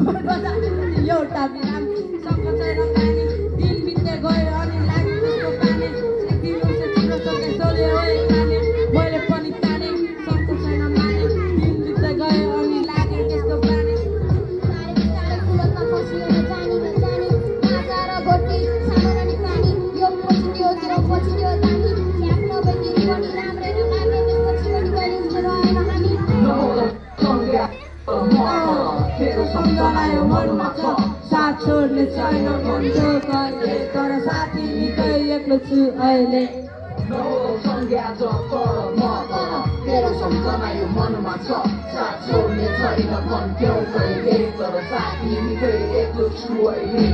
एउटा बिराम सबको छैन पानी दिन बित्दै गयो अनि लाग्यो त्यसको पानी चिरो सँगै सोध्यो ओए खाने मैले पनि ताने सबको छैन माने दिन बित्दै गयो अनि लाग्यो त्यसको पानी सम्झनायो मनमा छ साथ छोड्ने छैन भन्थ्यो कहिले तर साथी निकै एक्लो छु अहिले संज्ञा तर म तर तेरो सम्झना यो मनमा छ साथ छोड्ने छैन भन्थ्यौ कहिले तर साथी निकै एक्लो छु अहिले